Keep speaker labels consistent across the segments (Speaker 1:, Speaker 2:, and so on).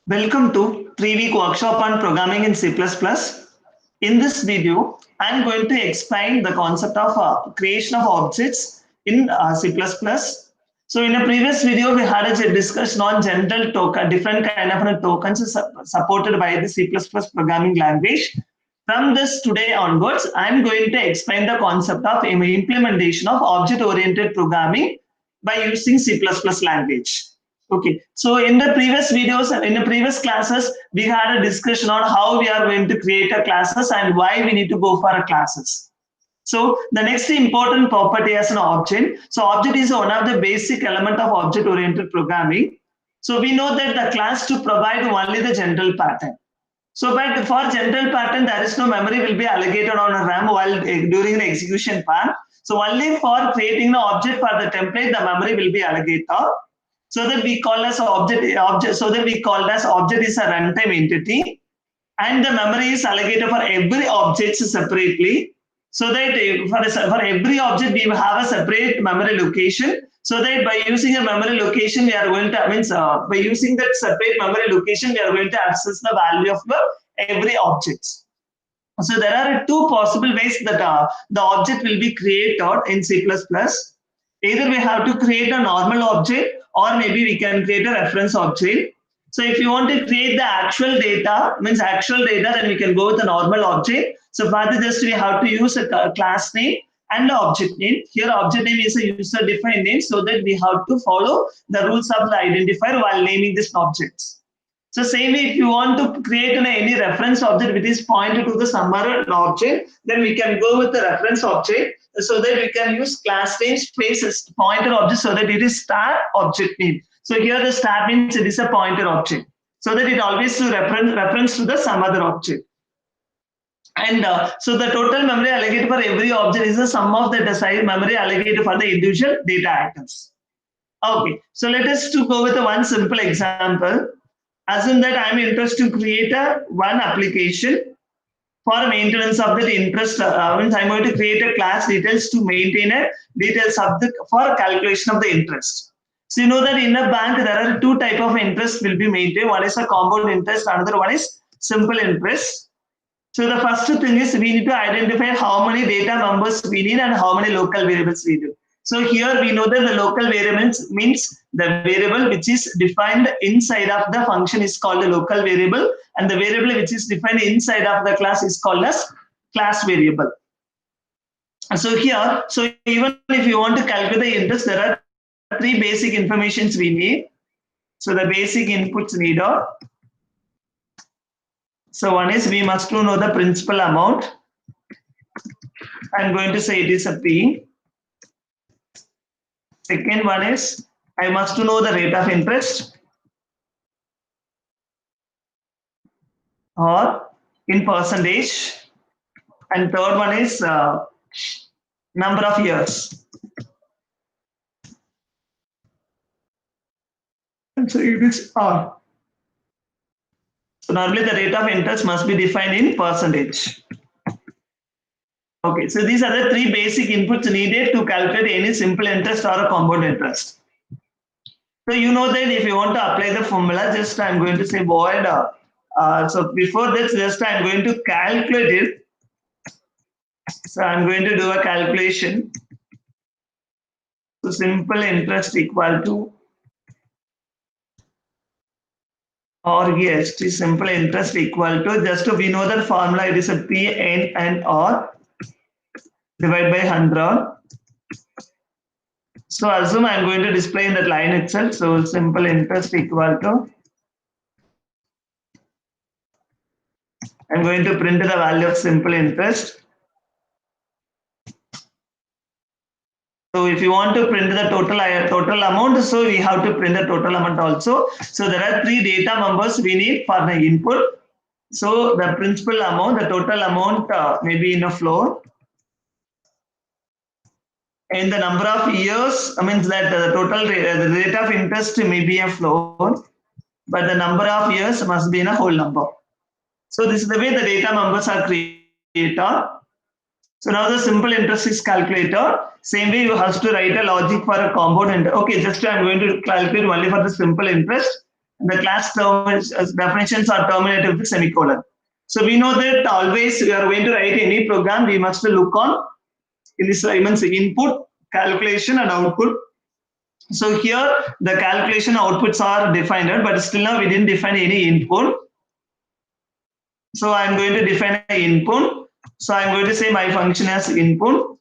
Speaker 1: Welcome to 3-week workshop on programming in C++. In this video, I'm going to explain the concept of creation of objects in C++. So in a previous video, we had a discussion on general token, different kind of tokens supported by the C++ programming language. From this today onwards, I'm going to explain the concept of implementation of object-oriented programming by using C++ language. Okay, so in the previous videos, in the previous classes, we had a discussion on how we are going to create a classes and why we need to go for a classes. So the next important property as an object. So object is one of the basic element of object-oriented programming. So we know that the class to provide only the general pattern. So but for general pattern, there is no memory will be allocated on a RAM while during the execution part. So only for creating the object for the template, the memory will be allocated. So that we call as object. So that we call as object is a runtime entity, and the memory is allocated for every object separately. So that for every object we have a separate memory location. So that by using a memory location, we are going to by using that separate memory location, we are going to access the value of every object. So there are two possible ways that the object will be created in C++. Either we have to create a normal object, or maybe we can create a reference object. So if you want to create the actual data, then we can go with a normal object. So for this, we have to use a class name and the object name. Here object name is a user defined name, so that we have to follow the rules of the identifier while naming this object. So same way, if you want to create any reference object which is pointed to the some other object, then we can go with the reference object, so that we can use class name space pointer object, so that it is star object name. So here the star means it is a pointer object, so that it always to reference to the some other object. And so the total memory allocated for every object is the sum of the size memory allocated for the individual data items. Okay, so let us to go with one simple example. Assume that I am interested to create one application for maintenance of the interest. Means I am going to create a class details to maintain a details of the for calculation of the interest. So you know that in a bank there are two type of interest will be maintained. One is a compound interest, another one is simple interest. So the first thing is we need to identify how many data members we need and how many local variables we do. So here we know that the local variables means the variable which is defined inside of the function is called a local variable, and the variable which is defined inside of the class is called as class variable. So here, so even if you want to calculate the interest, there are three basic informations we need. So the basic inputs need are. So one is we must to know the principal amount. I'm going to say it is a P. Second one is I must to know the rate of interest or in percentage. And third one is number of years. And so it is R. So normally the rate of interest must be defined in percentage. Okay, so these are the three basic inputs needed to calculate any simple interest or a compound interest. So you know that if you want to apply the formula, just I'm going to say void. So before this, just I'm going to calculate it. So I'm going to do a calculation. So simple interest equal to or yes, simple interest equal to just we know that formula it is a P N and R divided by 100. So assume I'm going to display in that line itself. So simple interest equal to I'm going to print the value of simple interest. So if you want to print the total amount, so we have to print the total amount also. So there are three data members we need for the input. So the principal amount, the total amount may be in a floor. And the number of years, means that the total the rate of interest may be a floor, but the number of years must be in a whole number. So this is the way the data members are created. So now the simple interest is calculated. Same way you have to write a logic for a compound interest. Okay, just I'm going to calculate only for the simple interest. The class definitions are terminated with semicolon. So we know that always we are going to write any program, we must look on in this means input, calculation, and output. So here the calculation outputs are defined, but still now we didn't define any input. So I'm going to define an input. So I'm going to say my function as input.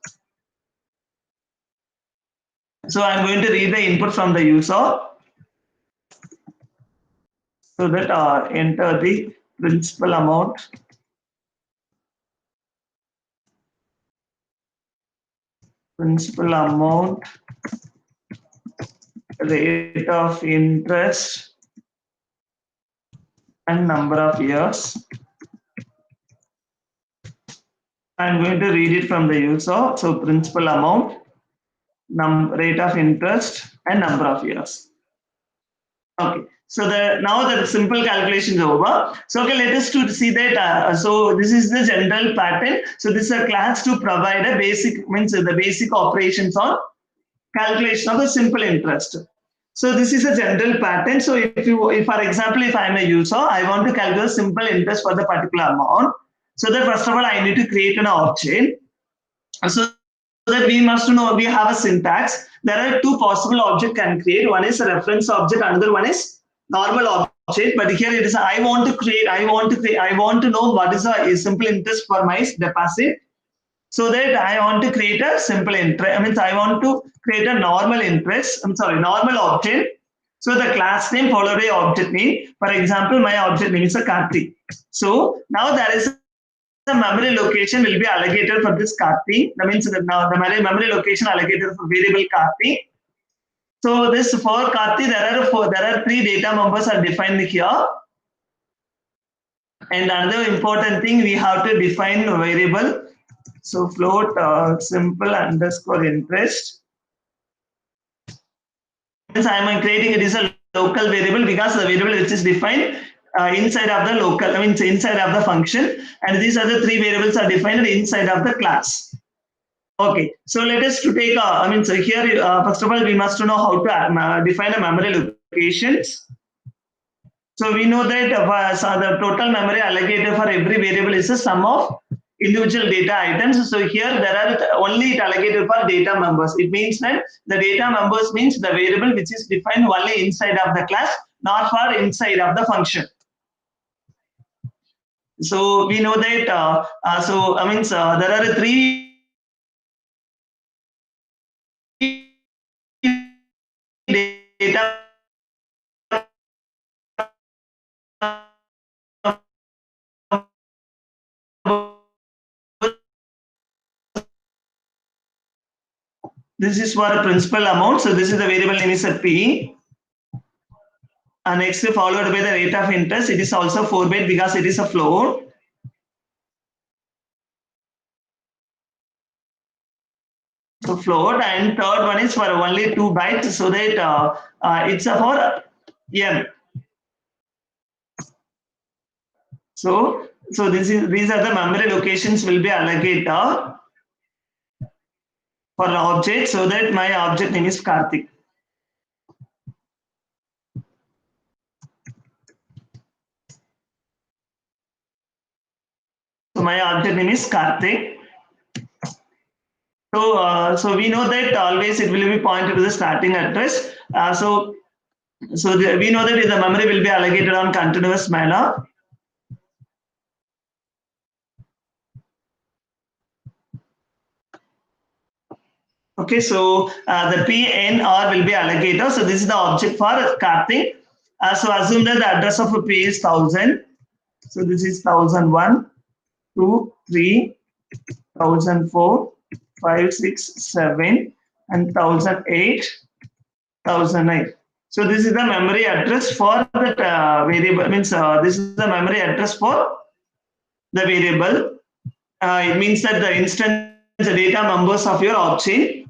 Speaker 1: So I'm going to read the input from the user. So that enter the principal amount. Principal amount, rate of interest, and number of years. I'm going to read it from the user. So principal amount, rate of interest, and number of years. Okay. So now the simple calculation is over. So okay, let us to see that. So this is the general pattern. So this is a class to provide a basic, means the basic operations on calculation of the simple interest. So this is a general pattern. So if for example, if I'm a user, I want to calculate simple interest for the particular amount. So that first of all, I need to create an object. So that we must know, we have a syntax. There are two possible objects can create. One is a reference object, another one is normal object. But here it is, I want to know what is a simple interest for my deposit. So that I want to create a simple interest. I want to create a normal interest. Normal object. So the class name followed by object name. For example, my object name is a Karthi. So now there is the memory location will be allocated for this Karthi. That means now the memory location allocated for variable Karthi. So this for Karthi, there are three data members are defined here. And another important thing, we have to define a variable. So float simple underscore interest. Since I am creating it is a local variable because the variable which is defined inside of the local, inside of the function, and these other three variables are defined inside of the class. Okay, so let us to take, so here, first of all, we must know how to define a memory locations. So we know that so the total memory allocated for every variable is the sum of individual data items. So here there are only allocated for data members. It means that the data members means the variable which is defined only inside of the class, not for inside of the function. So we know that there are three data this is for a principal amount. So this is the variable name is a P. And next followed by the rate of interest. It is also 4-bit because it is a float. So float, and third one is for only 2 bytes, so that it's for M. So these are the memory locations will be allocated for an object, so that my object name is Karthik. So my object name is Karthik. So we know that always it will be pointed to the starting address. We know that the memory will be allocated on continuous manner. Okay, so the PNR will be allocated. So this is the object for Karthik. So assume that the address of a P is 1000. So this is 1001, 2, 3, 1004, 5, 6, 7, and 1008, 1009. So this is the memory address for that variable. This is the memory address for the variable. It means that the instance, the data members of your object.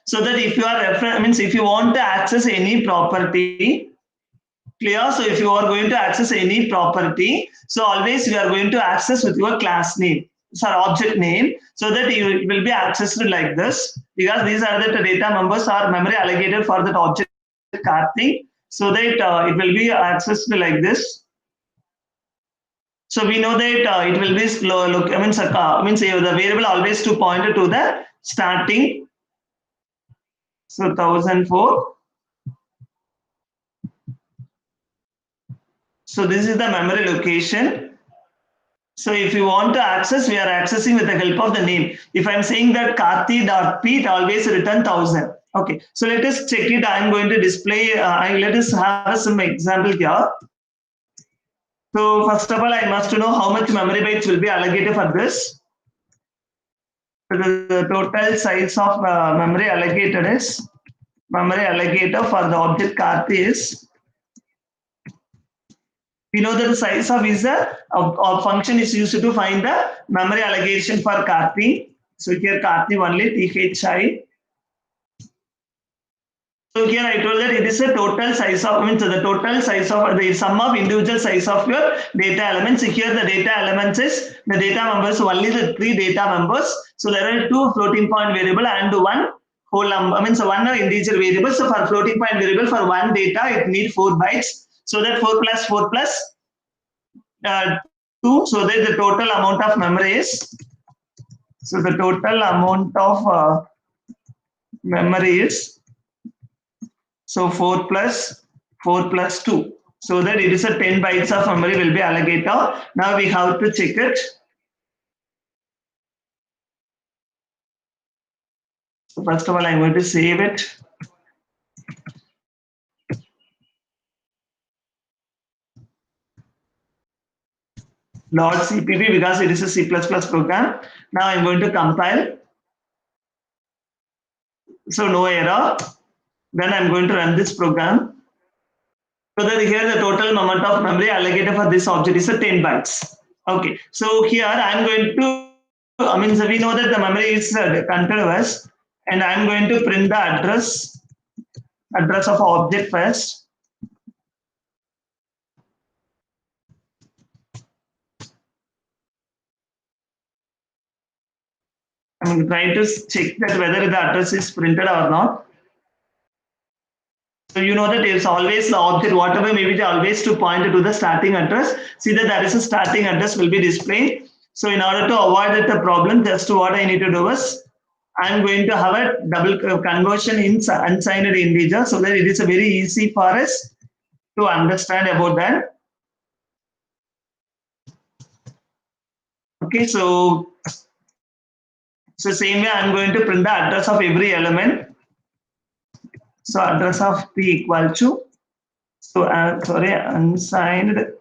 Speaker 1: So that if you are if you want to access any property, clear. So if you are going to access any property, so always you are going to access with your class name, so object name, so that you will be accessed like this, because these are the data members are memory allocated for that object Karthik. so that it will be accessed like this. So we know that it will be slow. Look, means the variable always to point to the starting. So 1004. So this is the memory location. So if you want to access, we are accessing with the help of the name. If I'm saying that Karthi.p, it always return 1000. Okay, so let us check it. I'm going to display. Let us have some example here. So first of all, I must know how much memory bytes will be allocated for this. So the total size of memory allocated is memory allocator for the object Karthi is. We know that the size of is a function is used to find the memory allocation for Karthi. So here Karthi only THI. So here I told that it is a total size of, means the total size of the sum of individual size of your data elements. So here the data elements is the data members, only the 3 data members. So there are 2 floating point variable and 1 whole number, means one integer variable. So for floating point variable for one data, it need 4 bytes. So that 4 plus 2, so that the total amount of memory is, so the total amount of memory is, so 4 plus 2, so that it is a 10 bytes of memory will be allocated. Now we have to check it. So first of all, I'm going to save it. .cpp because it is a C++ program. Now I'm going to compile. So no error. Then I'm going to run this program. So that here the total amount of memory allocated for this object is a 10 bytes. Okay. So here I'm going to, so we know that the memory is continuous, and I'm going to print the address of object first. I'm trying to check that whether the address is printed or not. So you know that it's always the object, whatever maybe they always to point to the starting address. See that there is a starting address will be displayed. So in order to avoid the problem, just what I need to do is I'm going to have a double conversion in unsigned integer, so that it is a very easy for us to understand about that. Okay, so same way I'm going to print the address of every element. So address of p equal to, so unsigned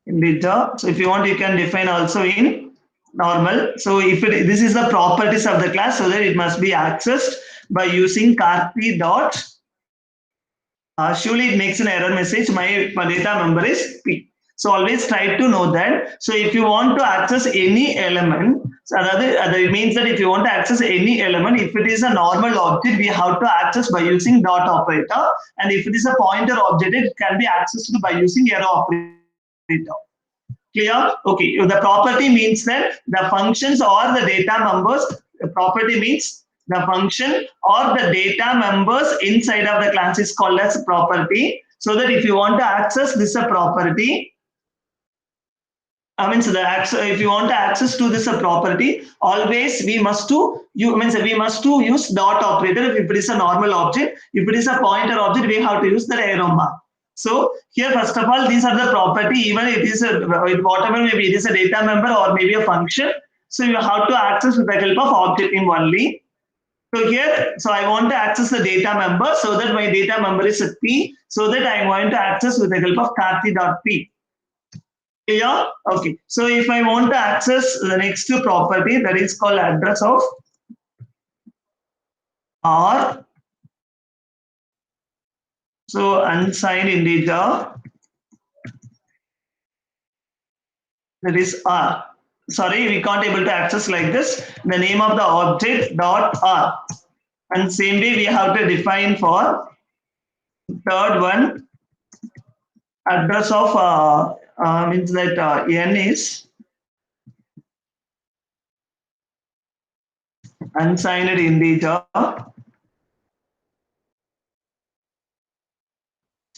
Speaker 1: integer. So if you want, you can define also in normal. So if this is the properties of the class, so that it must be accessed by using Karthi dot. Surely it makes an error message. My data member is p. So always try to know that. So if you want to access any element, so it means that if you want to access any element, if it is a normal object, we have to access by using dot operator. And if it is a pointer object, it can be accessed by using arrow operator. Clear? Okay. The property means that the functions or the data members, the property means the function or the data members inside of the class is called as property. So that if you want to access this property, if you want to access to this property, always we must to use dot operator if it is a normal object. If it is a pointer object, we have to use the arrow mark. So here, first of all, these are the property. Even it is whatever, maybe it is a data member or maybe a function. So you have to access with the help of object name only. So here, so I want to access the data member, so that my data member is a p. So that I am going to access with the help of Karthi.p. Yeah. Okay. So if I want to access the next property, that is called address of R. So unsigned integer, that is R. Sorry, we can't able to access like this. The name of the object dot R. And same way we have to define for third one, address of means that n is unsigned integer.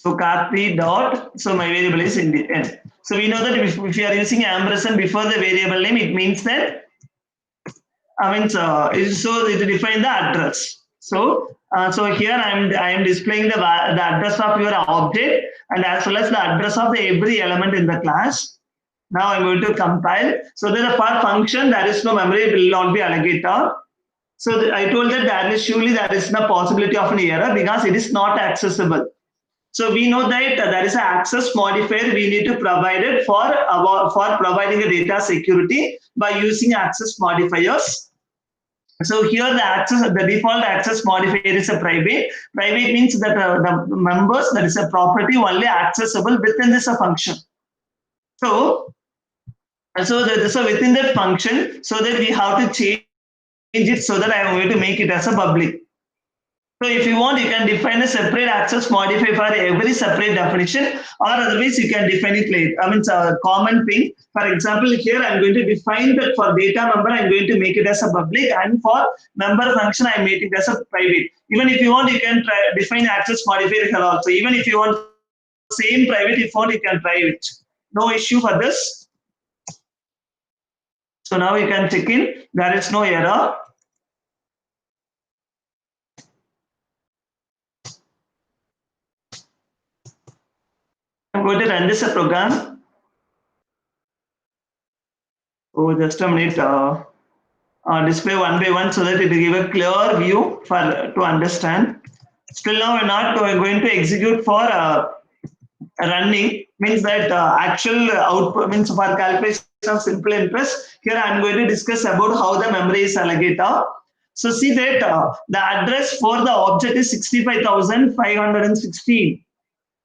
Speaker 1: So Karthi dot, so my variable is in the end. So we know that if you are using ampersand before the variable name, it means that, so it define the address. So here I am displaying the address of your object and as well as the address of every element in the class. Now I'm going to compile. So that for function there is no memory, it will not be allocated. So I told that there is no possibility of an error because it is not accessible. So we know that there is an access modifier we need to provide it for providing a data security by using access modifiers. So here the default access modifier is a private. Private means that the members, that is a property only accessible within this function. So within that function, so that we have to change it so that I am going to make it as a public. So if you want, you can define a separate access modifier for every separate definition, or otherwise you can define it later. It's a common thing. For example, here I'm going to define that for data member, I'm going to make it as a public, and for member function, I make it as a private. Even if you want, you can define access modifier here also. Even if you want same private, if you want, you can try it. No issue for this. So now you can check in. There is no error. I'm going to run this program. Oh, just a minute. Display one by one so that it will give a clear view to understand. Still now we're not going to execute for running. Means that actual output means for calculation of simple interest. Here I'm going to discuss about how the memory is allocated. So see that the address for the object is 65,516.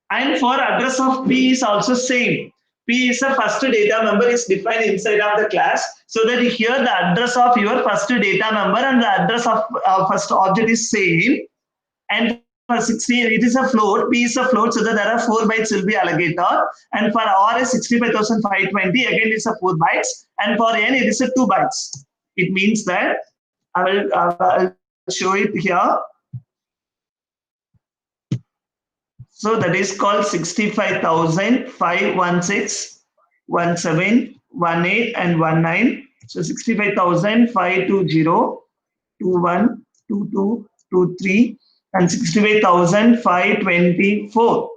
Speaker 1: And for address of P is also same. P is the first data member is defined inside of the class. So that here the address of your first data member and the address of first object is same. And for 16, it is a float. P is a float, so that there are 4 bytes will be allocated. And for R is 65,520, again it's a 4 bytes. And for N it is a 2 bytes. It means that I will show it here. So that is called 65,516, 17, 18, and 19. So 65,520, 21, 22, 23, and 65,524,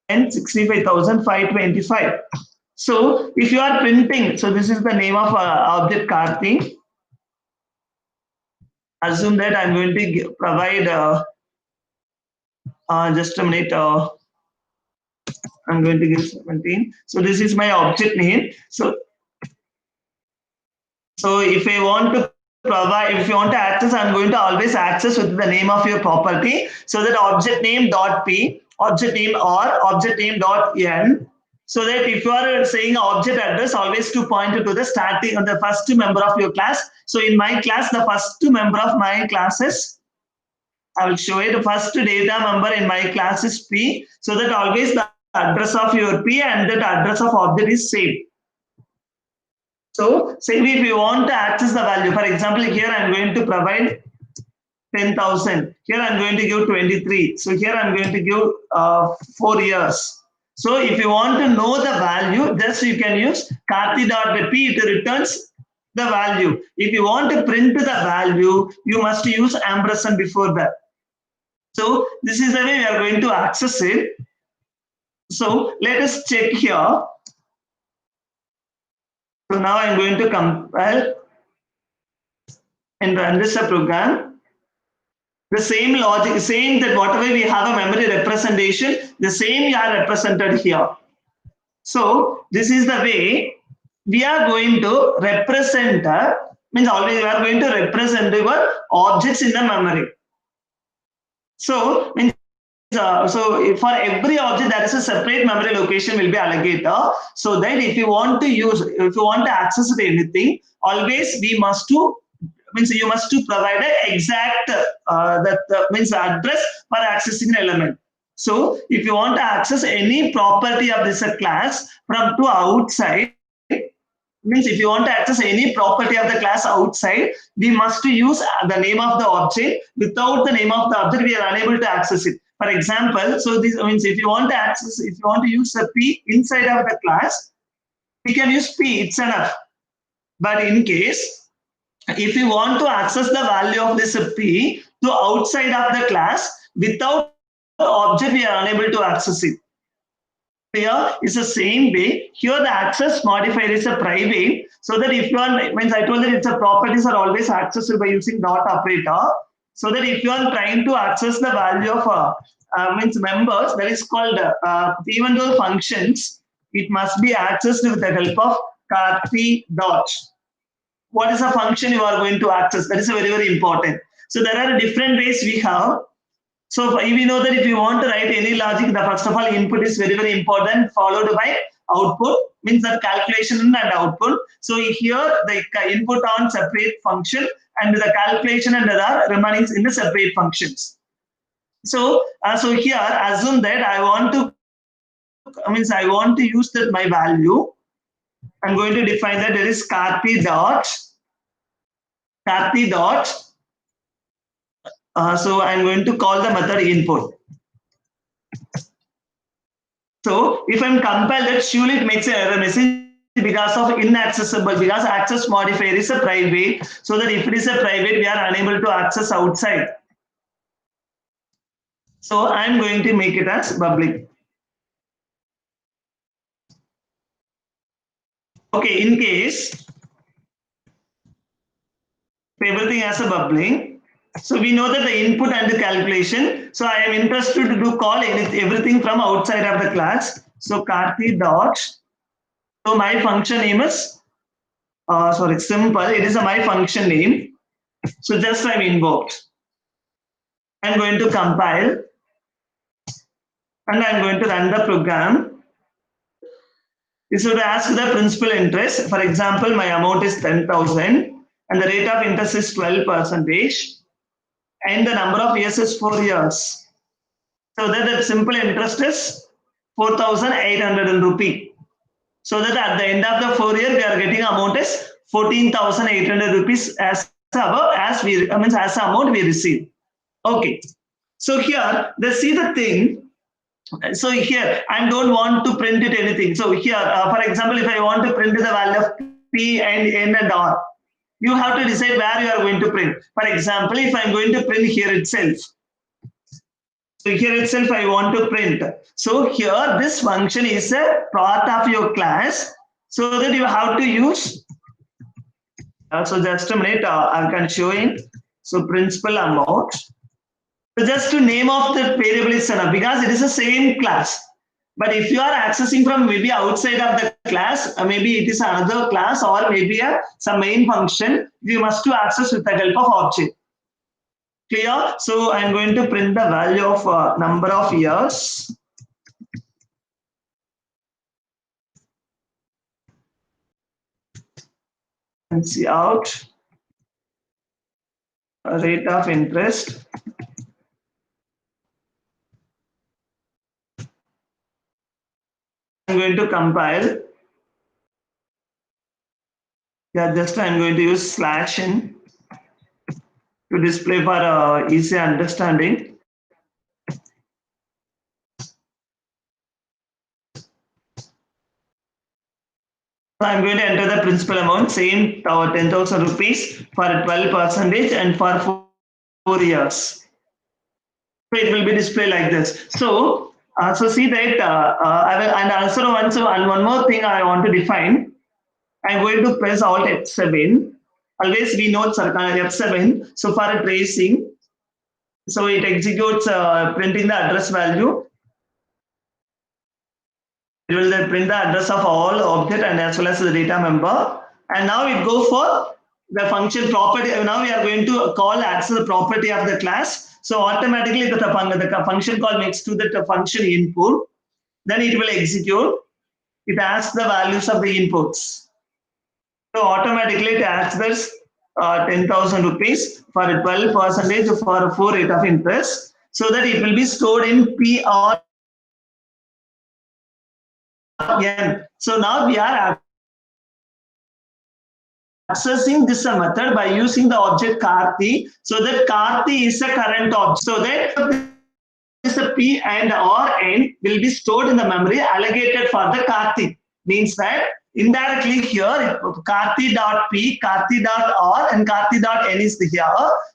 Speaker 1: and 65,525. So if you are printing, so this is the name of object Karthi. Assume that I'm going to provide. Just a minute. I'm going to give 17. So this is my object name. So if I want to provide, if you want to access, I'm going to always access with the name of your property. So that object name dot p, object name or object name dot n. So that if you are saying object address, always to point to the starting or the first member of your class. So in my class, the first member of my classes, I will show you the first data member in my class is P, so that always the address of your P and that address of object is same. So say if you want to access the value, for example, here I'm going to provide 10,000. Here I'm going to give 23. So here I'm going to give 4 years. So if you want to know the value, just you can use Karthi.p, it returns the value. If you want to print the value, you must use ampersand before that. So this is the way we are going to access it. So let us check here. So now I'm going to compile and run this program. The same logic, saying that whatever we have a memory representation, the same we are represented here. So this is the way we are going to represent, means always we are going to represent our objects in the memory. So for every object there is a separate memory location will be allocated. So that if you want to access anything, always we must to you must to provide an exact address for accessing an element. So if you want to access any property of this class from to outside, means if you want to access any property of the class outside, we must use the name of the object. Without the name of the object, we are unable to access it. For example, so this means if you want to access, if you want to use the P inside of the class, we can use P, it's enough. But in case, if you want to access the value of this P to outside of the class, without the object, we are unable to access it. Here is the same way. Here the access modifier is a private, so that if you are, means I told that it's a properties are always accessible by using dot operator. So that if you are trying to access the value of means members, that is called even though functions, it must be accessed with the help of Karthi dot. What is a function you are going to access? That is a very, very important. So there are different ways we have. So we know that if you want to write any logic, the first of all input is very, very important, followed by output, means that calculation and output. So here the input on separate function and the calculation and the remaining in the separate functions. So so here assume that I want to use that my value. I'm going to define that there is Karthi dot. So I'm going to call the method input. So if I'm compile that, surely it makes an error message because of inaccessible, because access modifier is a private. So that if it is a private, we are unable to access outside. So I'm going to make it as public. Okay, in case everything has a bubbling, so we know that the input and the calculation. So I am interested to call everything from outside of the class. So Karthi dot. So my function name is simple. It is my function name. So just I'm invoked. I'm going to compile and I'm going to run the program. This would ask the principal interest. For example, my amount is 10,000 and the rate of interest is 12%. And the number of years is 4 years. So that the simple interest is 4,800 rupee. So that at the end of the 4 years, we are getting amount is 14,800 rupees as amount we receive. Okay. So here, they see the thing. So here, I don't want to print it anything. So here, for example, if I want to print the value of P and N and R, you have to decide where you are going to print. For example, if I'm going to print here itself. So here itself I want to print. So here this function is a part of your class, so that you have to use. So just a minute, I can show in. So principal amount. So just to name of the variable is enough because it is the same class. But if you are accessing from maybe outside of the class, maybe it is another class or maybe some main function, you must to access with the help of object. Clear? So I'm going to print the value of number of years. And see out rate of interest. I'm going to compile. Yeah, just I'm going to use /n to display for easy understanding. So I'm going to enter the principal amount, same 10,000 rupees for 12% and for 4 years. So it will be displayed like this. So, so see that I will, and also one more thing I want to define. I'm going to press Alt F7. Always we know F7. So for tracing, so it executes printing the address value. It will then print the address of all object and as well as the data member. And now it go for the function property. Now we are going to call access the property of the class. So automatically the function call makes to the function input. Then it will execute. It asks the values of the inputs. So automatically it asks this 10,000 rupees for 12% for 4 rate of interest. So that it will be stored in P or N. So now we are accessing this method by using the object Karthi. So that Karthi is a current object. So that is the register P and or N will be stored in the memory allocated for the Karthi. Means that indirectly here Karthi.P, Karthi.R and Karthi.N is here.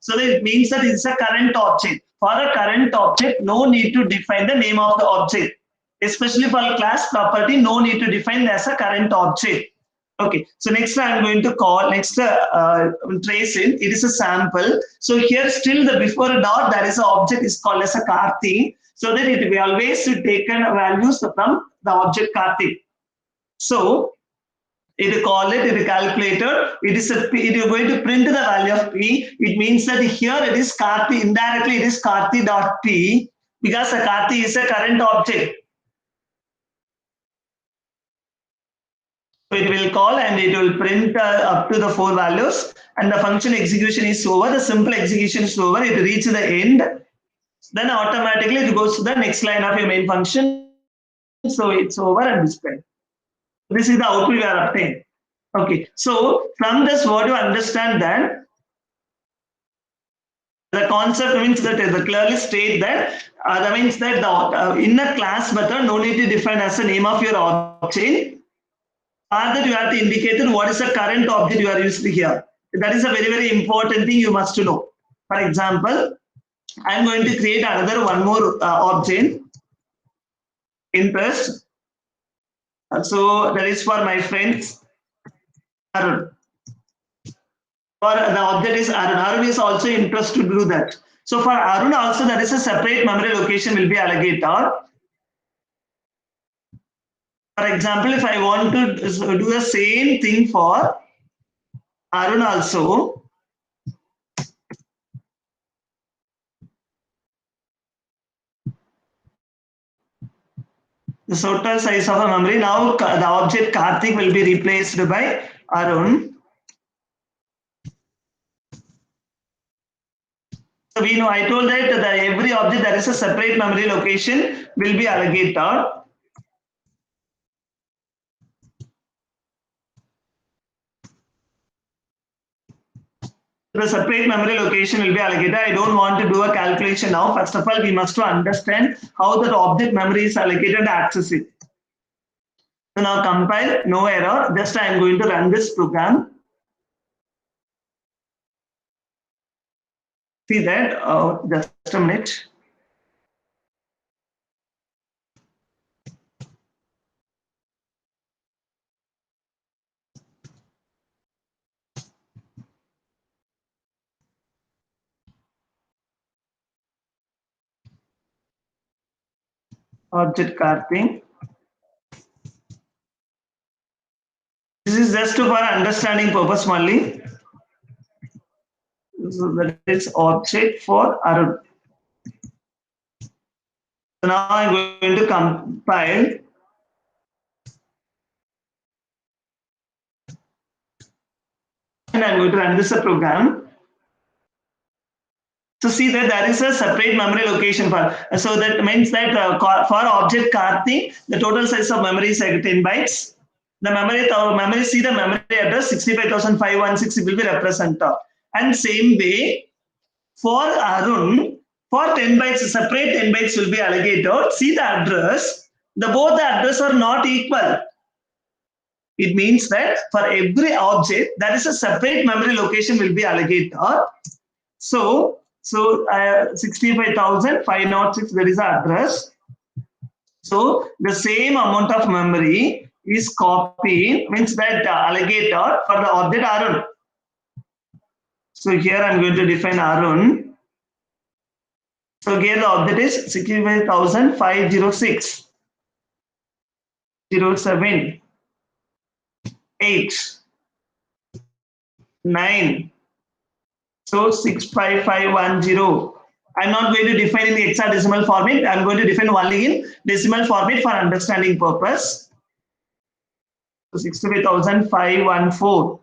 Speaker 1: So that it means that it's a current object. For a current object, no need to define the name of the object. Especially for class property, no need to define as a current object. Okay, so next I'm going to call trace in. It is a sample. So here still the before a dot there is an object is called as a Karthi. So that it will always take values from the object Karthi. So it call it a calculator. It is going to print the value of P. It means that here it is Karthi. Indirectly it is Karthi.P because a Karthi is a current object. So it will call and it will print up to the 4 values and the function execution is over. The simple execution is over. It reaches the end. Then automatically it goes to the next line of your main function. So it's over and displayed. This is the output we are obtaining. Okay. So from this, what you understand that the concept means that the clearly state that that means that the in a class method no need to define as the name of your object. Or that you have to indicate what is the current object you are using here. That is a very, very important thing you must know. For example, I am going to create one more object, interest. So that is for my friends, Arun. For the object is Arun. Arun is also interested to do that. So for Arun also there is a separate memory location will be allocated. For example, if I want to do the same thing for Arun also, the total size of a memory, now the object Karthik will be replaced by Arun. So we know, I told that every object there is a separate memory location will be allocated. The separate memory location will be allocated. I don't want to do a calculation now. First of all, we must understand how that object memory is allocated and access it. So now compile, no error. Just I am going to run this program. See that, just a minute. Object Karthik. This is just for understanding purpose only. So that is object for Arun. So now I'm going to compile. And I'm going to run this program. So see that there is a separate memory location for. So that means that for object Karthik, the total size of memory is 10 bytes. The memory, see the memory address 65,516 will be represented. And same way for Arun, for 10 bytes, separate 10 bytes will be allocated. See the address, both the address are not equal. It means that for every object, there is a separate memory location will be allocated. So 65,506, that is the address. So the same amount of memory is copied, means that allocated for the object Arun. So here I'm going to define Arun. So here the object is 65,506, 07, 8, 9. So 65510. I'm not going to define in the hexadecimal format. I'm going to define only in decimal format for understanding purpose. So 65,514.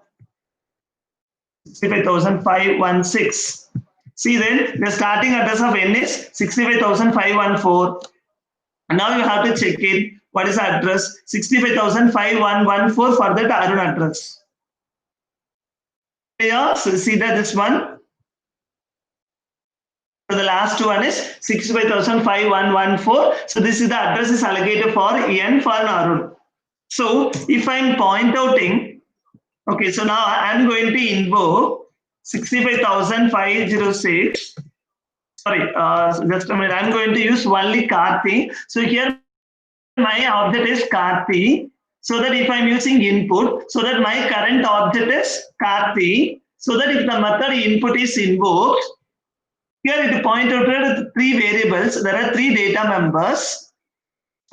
Speaker 1: 65,516. See then, the starting address of N is 65,514. And now you have to check it. What is the address? 65,514 for that Arun address. Yeah, so see that this one. So the last one is 65,514. So this is the address is allocated for N for Arun. So if I'm point outing, okay, so now I'm going to invoke 65,506. Sorry, just a minute. I'm going to use only Karthi. So here my object is Karthi. So that if I'm using input, so that my current object is Karthi. So that if the method input is invoked, here it point out that 3 variables. There are 3 data members.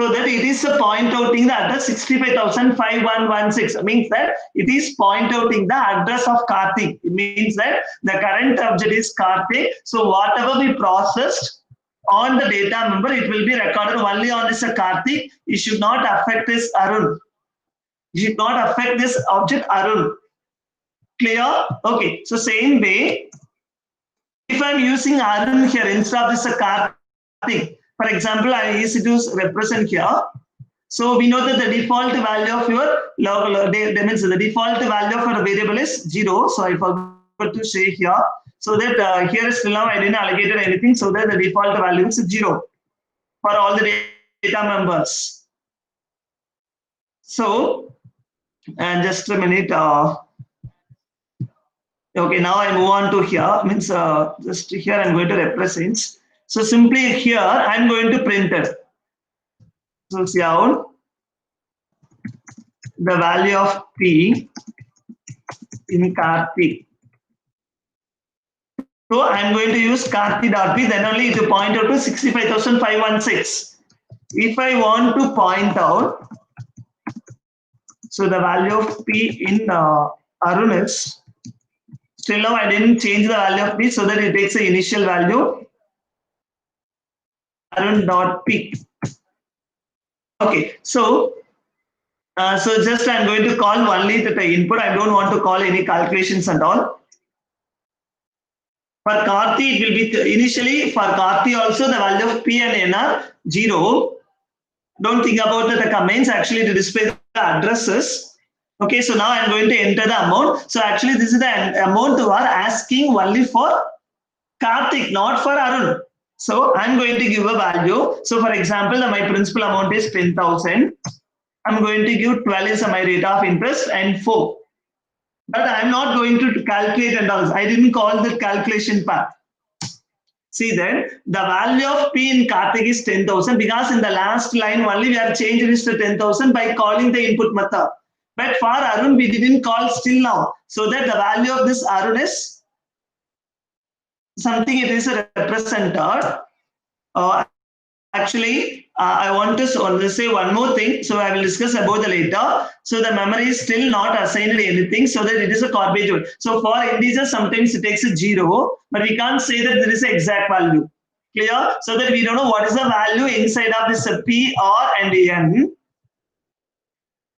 Speaker 1: So that it is a point outing the address 65,516. Means that it is point outing the address of Karthik. It means that the current object is Karthik. So whatever we processed on the data member, it will be recorded only on this Karthik. It should not affect this Arun. It should not affect this object Arun. Clear? Okay. So same way, if I'm using Arun here instead of this Karthik, for example, I used to represent here. So we know that the default value of your means the default value of a variable is 0. So I forgot to say here. So that here is still now I didn't allocate anything. So that the default value is 0 for all the data members. So, and just a minute. Okay, now I move on to here. Means just here I'm going to represent. So simply here I'm going to print it. So down the value of P in Karthi. So I'm going to use Karthi.P, then only it will point out to 65,516. If I want to point out, so the value of P in Arun is, still now I didn't change the value of P so that it takes the initial value Arun.P. Okay, so just I'm going to call only the input. I don't want to call any calculations and all. For Karthi, it will be initially for Karthi also the value of P and N are 0. Don't think about the comments. Actually, to display the addresses. Okay, so now I'm going to enter the amount. So actually, this is the amount you are asking only for Karthik, not for Arun. So I'm going to give a value. So for example, my principal amount is 10,000. I'm going to give 12 is my rate of interest and 4. But I'm not going to calculate and all. I didn't call the calculation part. See that the value of P in Karthik is 10,000 because in the last line only we are changing this to 10,000 by calling the input method. But for Arun, we didn't call still now. So that the value of this Arun is something it is represented. Actually, I want to say one more thing. So I will discuss about the later. So the memory is still not assigned anything so that it is a garbage. So for integers, sometimes it takes a 0, but we can't say that there is an exact value. Clear? So that we don't know what is the value inside of this P, R, and N.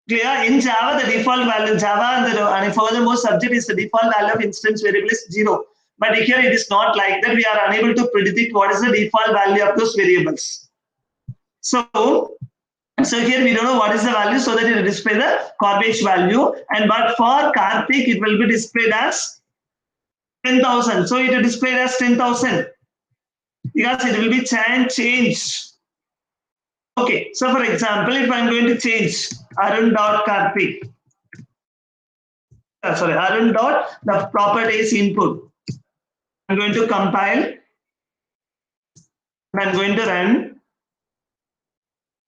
Speaker 1: Clear? In Java, the default value, Java and furthermore subject is the default value of instance variable is 0. But here it is not like that. We are unable to predict what is the default value of those variables. So here we don't know what is the value so that it will display the garbage value. And but for Karthik, it will be displayed as 10,000. So it will display as 10,000 because it will be changed. Okay. So for example, if I'm going to change Arun.Karthik, Arun dot the properties input. I'm going to compile and I'm going to run.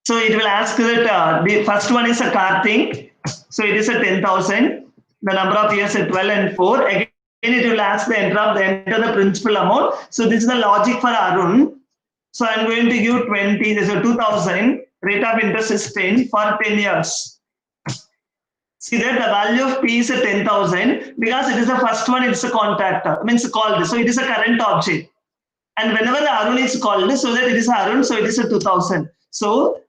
Speaker 1: So it will ask that the first one is a Karthik. So it is a 10,000. The number of years is 12 and 4. Again, it will ask the enter the principal amount. So this is the logic for Arun. So I'm going to give 20. There's a 2,000. Rate of interest is 10 for 10 years. See that the value of P is a 10,000 because it is the first one. It's a contractor. Means called. So it is a current object. And whenever the Arun is called, so that it is Arun. So it is a 2,000. So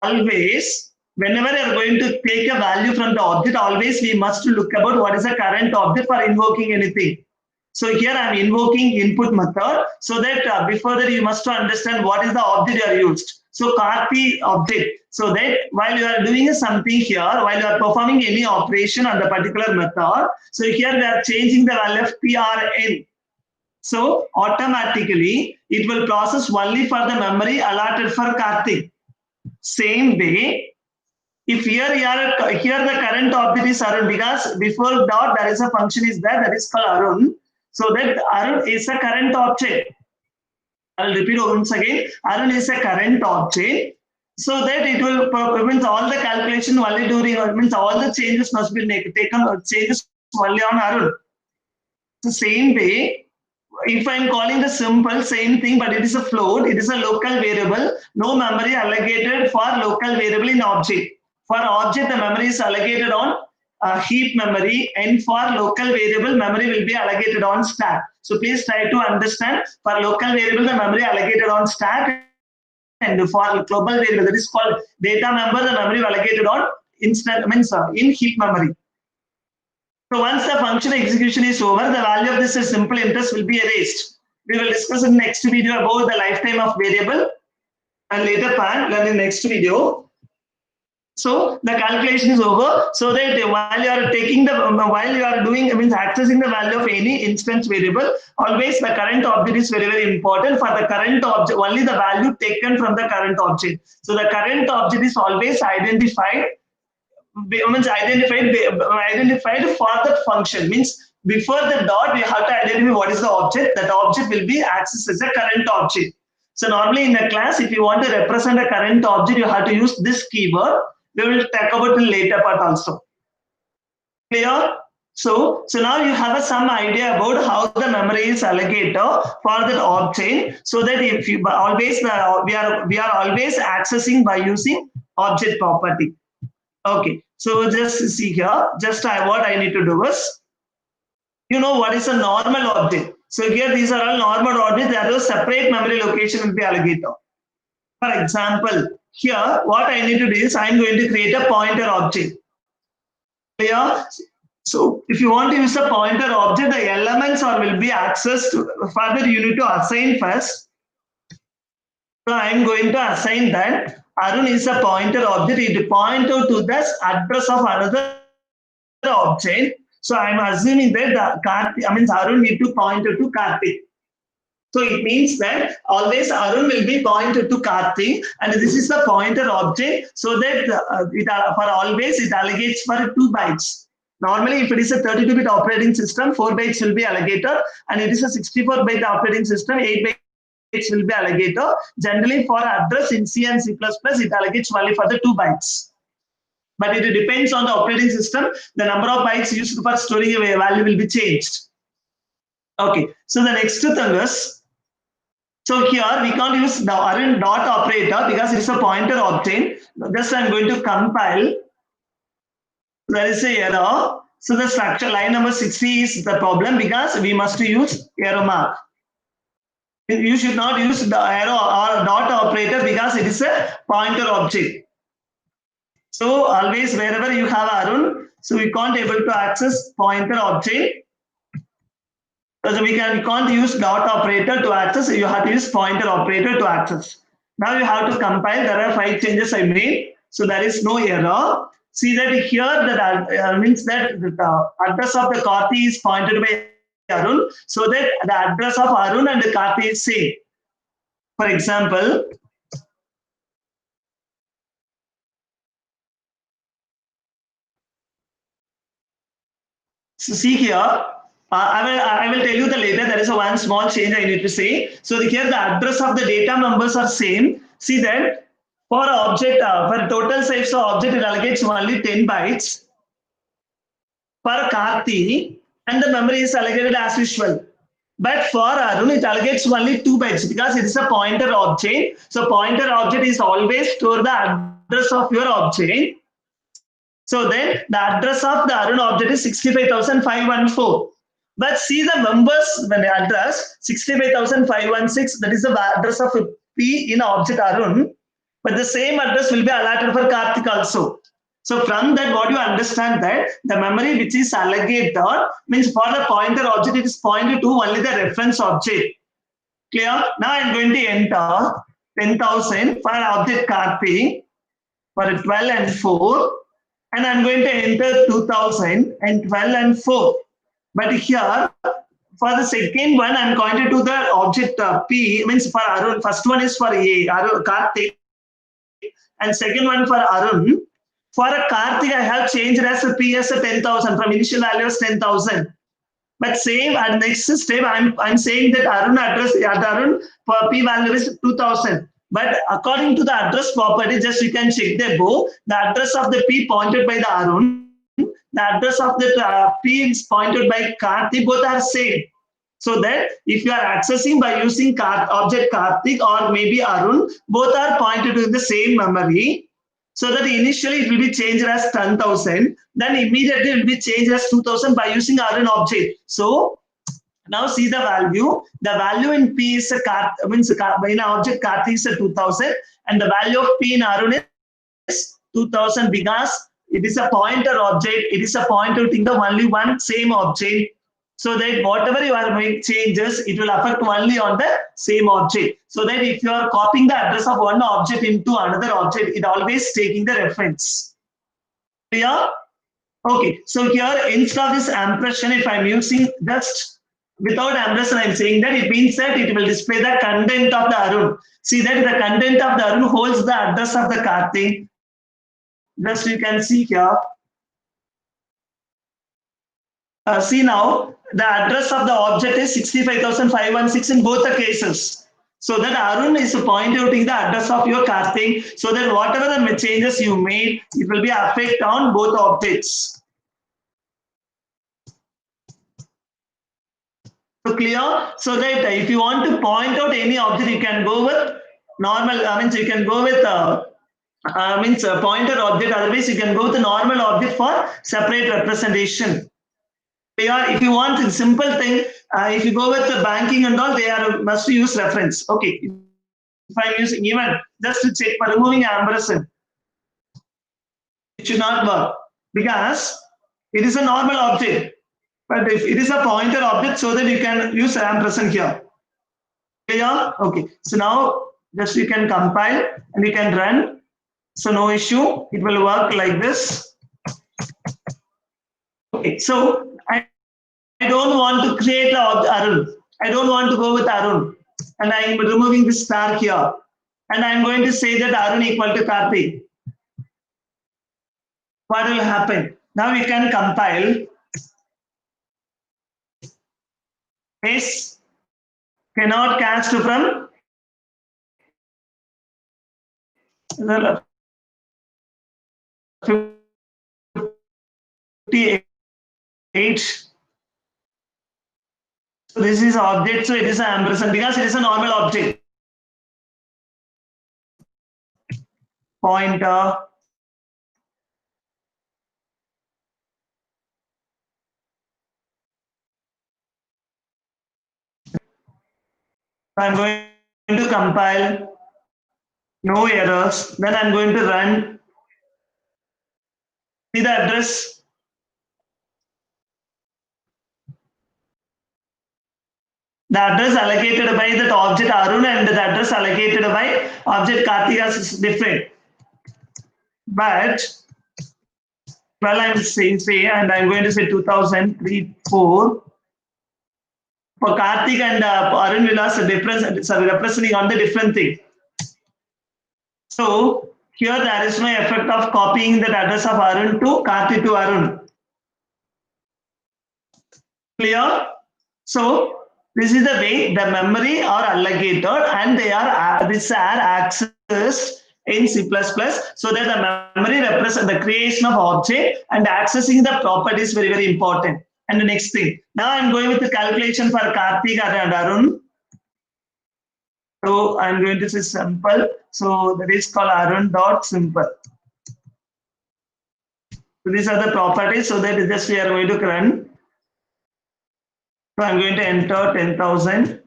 Speaker 1: always, whenever you are going to take a value from the object, always we must look about what is the current object for invoking anything. So here I am invoking input method so that before that you must understand what is the object you are used. So Karthi object. So that while you are doing something here, while you are performing any operation on the particular method, so here we are changing the value of PRN. So automatically it will process only for the memory allotted for Karthik. Same way, if here the current object is Arun, because before dot there is a function is there that is called Arun. So that Arun is a current object. I'll repeat once again. Arun is a current object. So that it will means all the calculation only during means all the changes must be taken changes only on Arun. The same way, if I'm calling the simple same thing, but it is a float, it is a local variable, no memory allocated for local variable in object. For object, the memory is allocated on heap memory, and for local variable, memory will be allocated on stack. So please try to understand, for local variable, the memory allocated on stack, and for global variable, that is called data member, the memory allocated on instant, means in heap memory. So once the function execution is over, the value of this simple interest will be erased. We will discuss in the next video about the lifetime of variable and later part learn in next video. So the calculation is over. So that while you are taking the while you are doing means accessing the value of any instance variable, always the current object is very, very important. For the current object, only the value taken from the current object. So the current object is always identified means identified for the function, means before the dot we have to identify what is the object. That object will be accessed as a current object. So normally in a class, if you want to represent a current object, you have to use this keyword. We will talk about in later part also. Clear? So now you have some idea about how the memory is allocated for that object, so that if you always we are always accessing by using object property. Okay, so just see here, just what I need to do is, you know what is a normal object. So here these are all normal objects, there is separate memory location will be allocated. For example, here what I need to do is I am going to create a pointer object. Clear? So if you want to use a pointer object, the elements will be accessed. Further, you need to assign first. So I am going to assign that Arun is a pointer object. It point out to the address of another object. So I am assuming that Arun need to point out to Karthik. So it means that always Arun will be pointed to Karthik, and this is the pointer object. So that for always it allocates for 2 bytes. Normally, if it is a 32-bit operating system, 4 bytes will be allocated, and it is a 64-bit operating system, 8 bytes will be allocated. Generally, for address in C and C++, it allocates only for the 2 bytes. But it depends on the operating system. The number of bytes used for storing a value will be changed. Okay, so the next thing is, so here we can't use the Arun dot operator because it is a pointer object. Just I'm going to compile. There is a error. So the structure line number 60 is the problem because we must use arrow mark. You should not use the arrow or dot operator because it is a pointer object. So always wherever you have Arun, so we can't able to access pointer object. So we can't use dot operator to access. You have to use pointer operator to access. Now you have to compile. There are 5 changes I made. So there is no error. See that here that means that the address of the Karthi is pointed by Arun, so that the address of Arun and the Karthi is same. For example, so see here, I will tell you the later. There is a one small change I need to say. So here the address of the data members are same. See that. For object, for total size of object, it allocates only 10 bytes for Karthi, and the memory is allocated as usual. But for Arun, it allocates only 2 bytes because it is a pointer object. So pointer object is always store the address of your object. So then the address of the Arun object is 65,514. But see the members when the address 65,516, that is the address of P in object Arun. But the same address will be allotted for Karthik also. So from that, what you understand that the memory which is allocated means for the pointer object, it is pointed to only the reference object. Clear? Now I'm going to enter 10,000 for object Karthik for 12 and 4. And I'm going to enter 2000 and 12 and 4. But here, for the second one, I'm going to do the object P, means for Arun. First one is for A, Arun, Karthik, and second one for Arun. For a Karthik, I have changed as a P as a 10,000 from initial value as 10,000. But same at next step, I'm saying that Arun address at Arun for P value is 2000. But according to the address property, just you can check the both. The address of the P pointed by the Arun, the address of the P is pointed by Karthik, both are same. So that if you are accessing by using object Karthik or maybe Arun, both are pointed to the same memory. So that initially it will be changed as 10,000, then immediately it will be changed as 2000 by using Arun object. So now see the value. The value in P is a in object Karthik is a 2000, and the value of P in Arun is 2000 because it is a pointer object. It is a pointer to the only one same object. So that whatever you are making changes, it will affect only on the same object. So that if you are copying the address of one object into another object, it always taking the reference. Clear? Okay. So here instead of this ampersand, if I'm using just without ampersand, I'm saying that it means that it will display the content of the Arun. See that the content of the Arun holds the address of the Karthik. Just you can see here. See now, the address of the object is 65,516 in both the cases. So that Arun is pointing out the address of your Karthik, so that whatever the changes you made, it will be affect on both objects. So clear? So that if you want to point out any object, you can go with normal, you can go with pointer object, otherwise you can go with the normal object for separate representation. If you want a simple thing, if you go with the banking and all, they are must use reference. Okay. If I'm using even just to check for removing ampersand, it should not work because it is a normal object. But if it is a pointer object, so that you can use ampersand here. Clear? Okay. So now just you can compile and you can run. So no issue. It will work like this. Okay. So I don't want to create Arun. I don't want to go with Arun. And I'm removing this star here. And I'm going to say that Arun equal to Karthik. What will happen? Now we can compile. Yes. Cannot cast from 58. So this is object, so it is an ampersand because it is a normal object. Pointer. I'm going to compile. No errors. Then I'm going to run. See the address. The address allocated by that object Arun and the address allocated by object Karthik is different. But well, I'm saying and I'm going to say 2003-4. For Karthik and Arun Vilas, the difference representing on the different thing. So here there is no effect of copying the address of Arun to Karthik to Arun. Clear? So this is the way the memory are allocated and they are these are accessed in C++, so that the memory represents the creation of object and accessing the property is very, very important. And the next thing, now I'm going with the calculation for Karthik and Arun. So I'm going to say simple. So that is called Arun dot simple. So these are the properties. So that is just we are going to run. So I'm going to enter 10,000.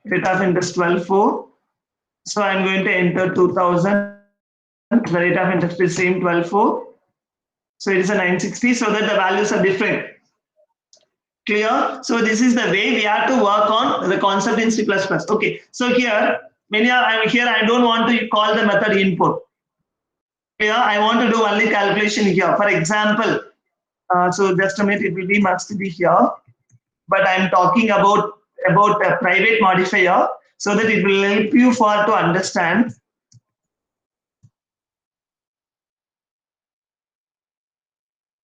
Speaker 1: Rate of interest 12.4. So I'm going to enter 2,000. The rate of interest is same 12.4. So it is a 960. So that the values are different. Clear? So this is the way we have to work on the concept in C++. Okay. So here, I don't want to call the method input. Here, I want to do only calculation here. For example, so just a minute, it will be must be here. but I'm talking about a private modifier so that it will help you for to understand.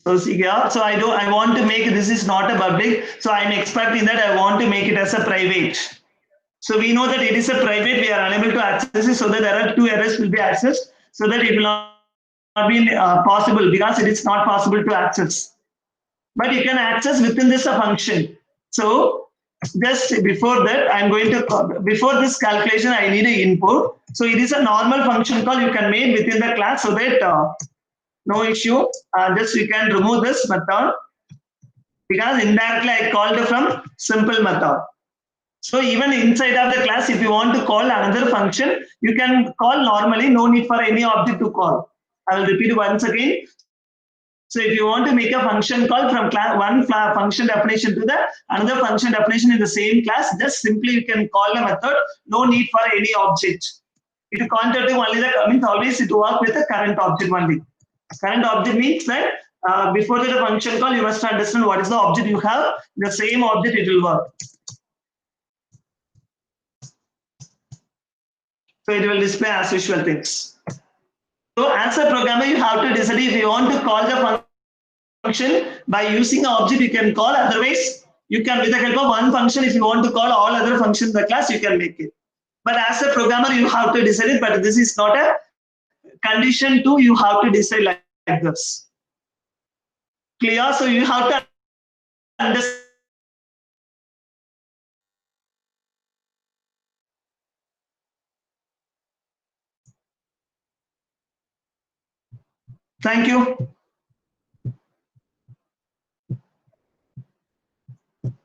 Speaker 1: So see here, so I want to make this is not a public, so I'm expecting that I want to make it as a private. So we know that it is a private, we are unable to access it, so that there are two errors will be accessed, so that it will not be possible because it is not possible to access. But you can access within this function. So just before that, I'm going to, before this calculation, I need an input. So it is a normal function call you can make within the class so that no issue. Just you can remove this method because indirectly I called from simple method. So even inside of the class, if you want to call another function, you can call normally, no need for any object to call. I will repeat once again. So if you want to make a function call from class one function definition to the another function definition in the same class, just simply you can call a method, no need for any object. If you consider only the means always it work with the current object only. Current object means that before the function call, you must understand what is the object you have. The same object it will work. So it will display as usual things. So as a programmer, you have to decide if you want to call the function by using an object, you can call. Otherwise, you can with the help of one function. If you want to call all other functions in the class, you can make it. But as a programmer, you have to decide it. But this is not a condition to you have to decide like this. Clear? So you have to understand. Thank you.